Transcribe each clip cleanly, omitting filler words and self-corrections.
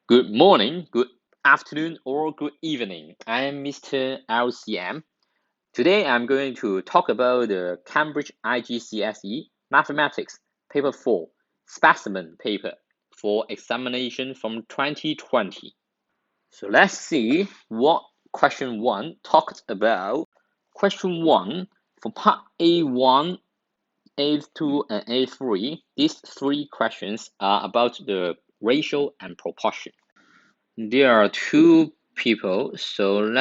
Good morning, good afternoon, or good evening. I am Mr. LCM. Today I'm going to talk about the Cambridge IGCSE Mathematics Paper 4 Specimen paper for examination from 2020. So let's see what question 1 talked about. Question 1 for part A1, A2, and A3, these three questions are about the ratio and proportion. There are two people, so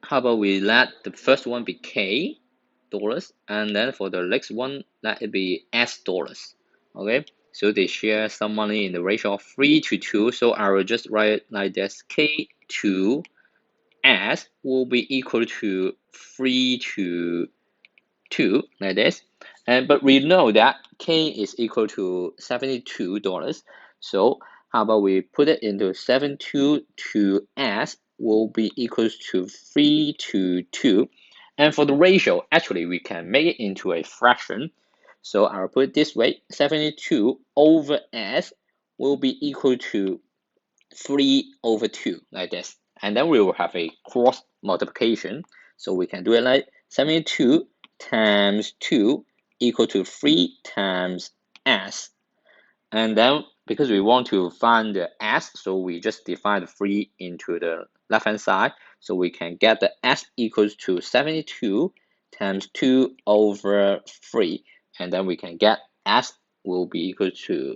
how about we let the first one be K dollars, and then for the next one, let it be S dollars. Okay, so they share some money in the ratio of 3 to 2, so I will just write it like this: K to S will be equal to 3 to 2, like this. But we know that K is equal to $72. So how about we put it into 72 to S will be equals to 3 to 2. And for the ratio, actually we can make it into a fraction. So I'll put it this way: 72 over S will be equal to 3 over 2, like this. And then we will have a cross multiplication. So we can do it like 72 times 2 equal to 3 times S. And then because we want to find the S, so we just divide the 3 into the left hand side. So we can get the S equals to 72 times 2 over 3. And then we can get S will be equal to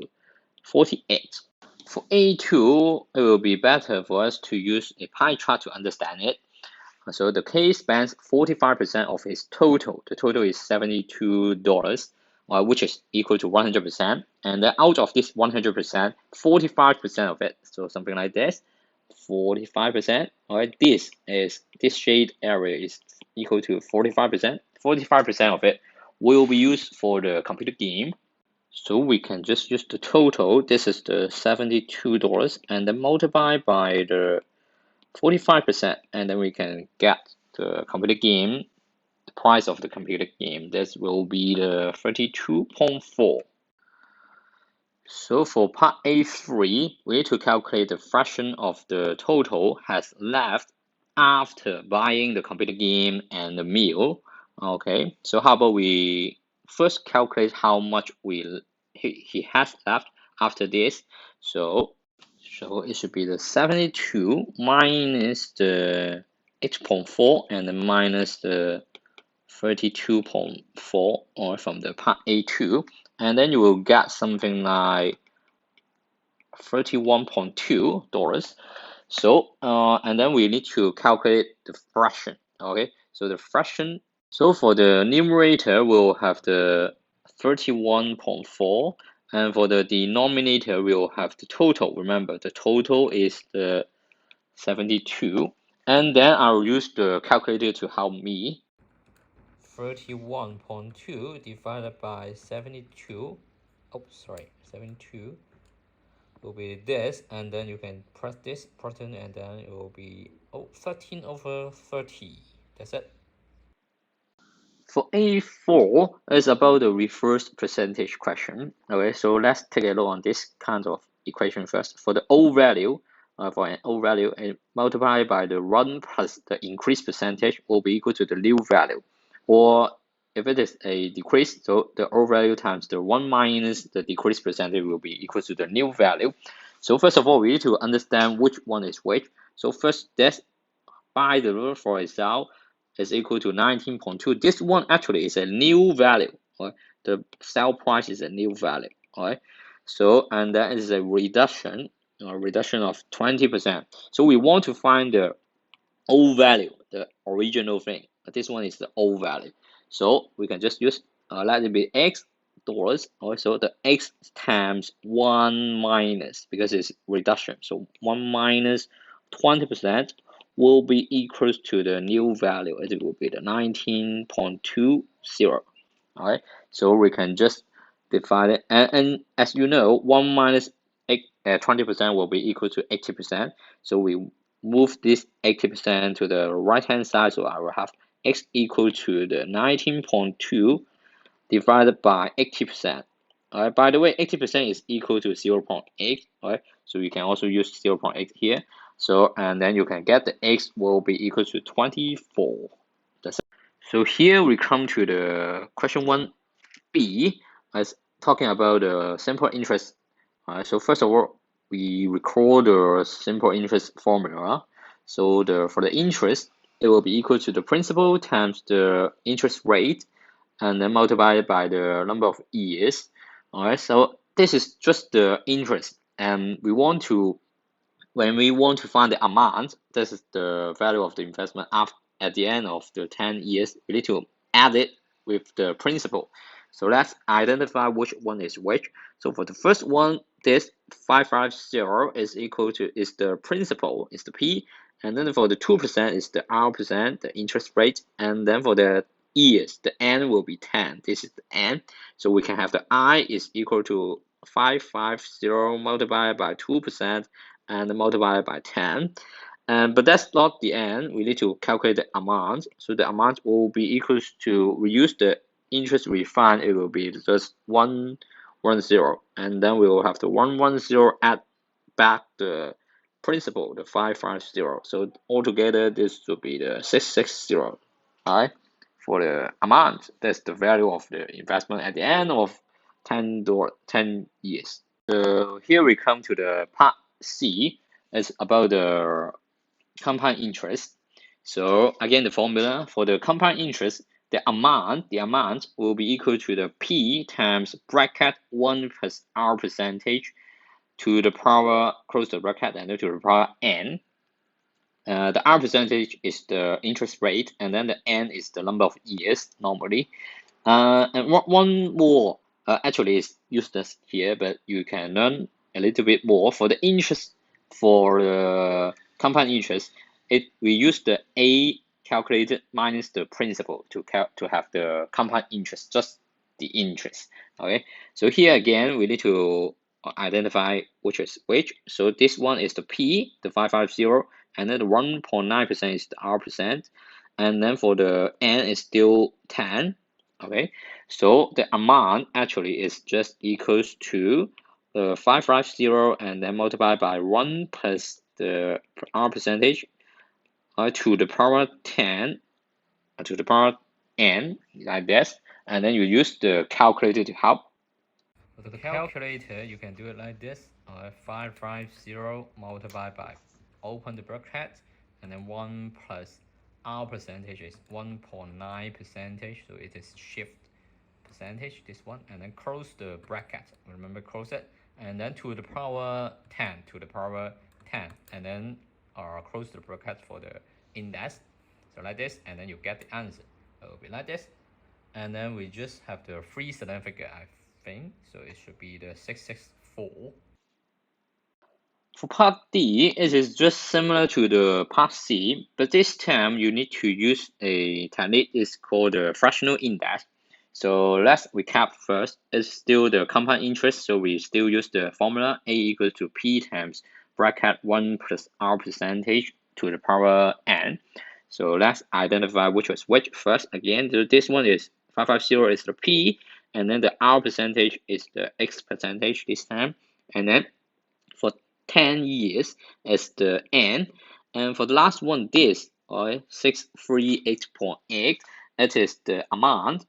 48. For A2, it will be better for us to use a pie chart to understand it. So the K spends 45% of his total. The total is $72, which is equal to 100%. And then out of this 100%, 45% of it, so something like this, 45%. All right, this shade area is equal to 45%. 45% of it will be used for the computer game. So we can just use the total. This is the $72, and then multiply by the 45%, and then we can get the computer game, the price of the computer game. This will be the 32.4. So for part A3, we need to calculate the fraction of the total has left after buying the computer game and the meal. Okay, so how about we first calculate how much he has left after this. So it should be the 72 minus the 8.4 and then minus the 32.4, or from the part A2, and then you will get something like $31.2. So and then we need to calculate the fraction. Okay, so the fraction, so for the numerator we'll have the 31.4, and for the denominator we'll have the total. Remember, the total is the 72, and then I'll use the calculator to help me. 31.2 divided by 72, 72 will be this, and then you can press this button and then it will be 13 over 30. That's it. For A4, it's about the reverse percentage question. Okay, so let's take a look on this kind of equation first. For the O value, for an O value, multiplied by the run plus the increased percentage will be equal to the new value. Or if it is a decrease, so the O value times the 1 minus the decreased percentage will be equal to the new value. So first of all, we need to understand which one is which. So first, let's buy the rule for itself is equal to 19.2. This one actually is a new value. Right? The sell price is a new value. Right? So, and that is a reduction of 20%. So we want to find the old value, the original thing. This one is the old value. So we can just use let it be X dollars. Also the X times 1 minus, because it's reduction. So 1 minus 20% will be equals to the new value. It will be the 19.20. All right, so we can just divide it, and as you know, 1 minus 20% will be equal to 80%. So we move this 80% to the right hand side, so I will have X equal to the 19.2 divided by 80%. All right, by the way, 80% is equal to 0.8. All right, So you can also use 0.8 here. So, and then you can get the x will be equal to 24. So here we come to the question 1b, as talking about the simple interest. So first of all, we record the simple interest formula. So for the interest, it will be equal to the principal times the interest rate, and then multiplied by the number of years. All right, so this is just the interest, and when we want to find the amount, this is the value of the investment at the end of the 10 years, we need to add it with the principal. So let's identify which one is which. So for the first one, this 550 is equal to the principal, is the P, and then for the 2% is the R%, the interest rate, and then for the years, the N will be 10. This is the N. So we can have the I is equal to 550 multiplied by 2% and multiply by 10. But that's not the end. We need to calculate the amount. So the amount will be equals to, we use the interest refund, it will be just 110. And then we will have the 110 add back the principal, the 550. So altogether, this will be the 660. All right, for the amount. That's the value of the investment at the end of 10 years. So here we come to the part C. It's about the compound interest. So again, the formula for the compound interest, the amount will be equal to the P times bracket 1 plus R percentage to the power, close the bracket, and then to the power N. The R percentage is the interest rate, and then the N is the number of years normally. And one more, actually is useless here, but you can learn a little bit more. For the interest, for the compound interest, we use the A calculated minus the principal to have the compound interest, just the interest. Okay, so here again we need to identify which is which. So this one is the P, the 550, and then the 1.9% is the R%, and then for the N is still 10. Okay, so the amount actually is just equals to 550 and then multiplied by 1 plus the R percentage to the power 10 to the power n, like this, and then you use the calculator to help. For the calculator, you can do it like this: 550 multiplied by, open the bracket, and then 1 plus R percentage is 1.9 percentage, so it is shift percentage, this one, and then close the bracket. Remember, close it, and then to the power 10, and then close the bracket for the index. So like this, and then you get the answer. It will be like this, and then we just have the free certificate, I think. So it should be the 664. For part D, it is just similar to the part C, but this time you need to use a technique. It's called the fractional index. So let's recap first. It's still the compound interest, so we still use the formula A equals to P times bracket 1 plus R percentage to the power n. So let's identify which was which first. Again, this one is 550 is the P, and then the R percentage is the X percentage this time, and then for 10 years is the N, and for the last one, this 638.8, it is the amount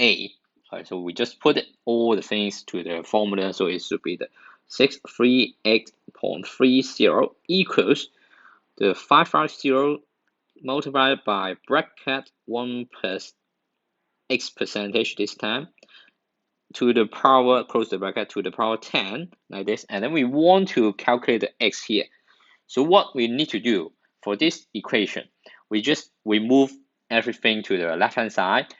A. Alright, so we just put all the things to the formula, so it should be the 638.30 equals the 550 multiplied by bracket 1 plus X percentage this time to the power, close the bracket, to the power 10, like this, and then we want to calculate the x here. So what we need to do for this equation, we move everything to the left hand side,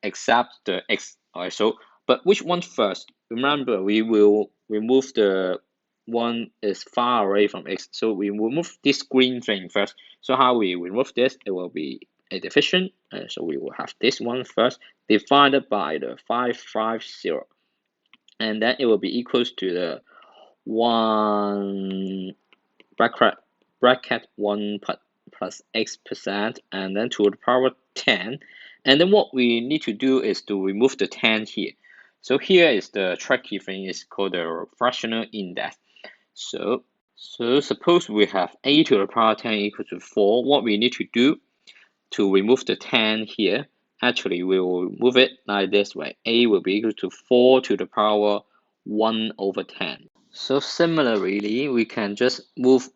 except the x. So but which one first? Remember, we will remove the one is far away from x, so we remove this green thing first. So how we remove this? It will be a division, so we will have this one first divided by the 550, and then it will be equals to the 1 bracket 1 plus x%, and then to the power 10, and then what we need to do is to remove the 10 here. So here is the tricky thing, is called the fractional index. So suppose we have a to the power 10 equal to 4. What we need to do to remove the 10 here, actually we will move it like this way. A will be equal to 4 to the power 1 over 10. So similarly, we can just remove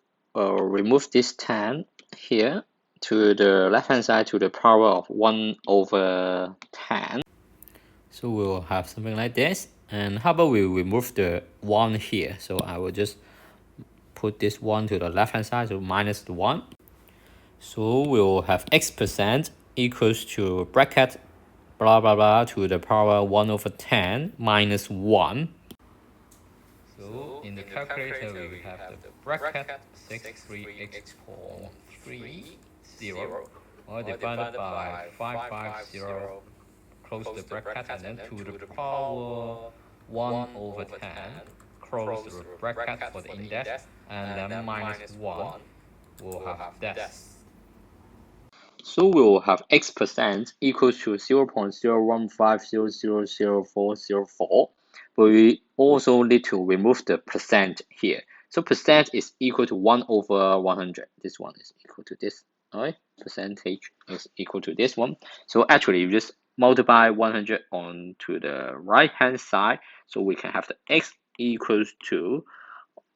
this 10 here to the left hand side to the power of 1 over 10. So we'll have something like this. And how about we remove the 1 here? So I will just put this 1 to the left hand side, so minus the 1. So we'll have x% equals to bracket blah blah blah to the power 1 over 10 minus 1. So in the calculator we have the bracket 63x.30 or divided by 550, close the bracket, and then to the power 1 over 10, close the bracket for the index, and then minus 1, we'll have this. So we will have x% equals to 0.015000404. But we also need to remove the percent here. So percent is equal to 1 over 100. This one is equal to this. Alright, percentage is equal to this one. So actually you just multiply 100 onto the right hand side. So we can have the x equals to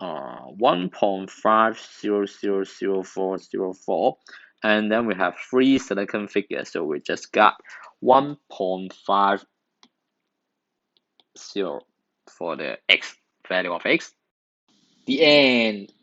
1.500404, and then we have three silicon figures, so we just got 1.50 for the x value of x. The end.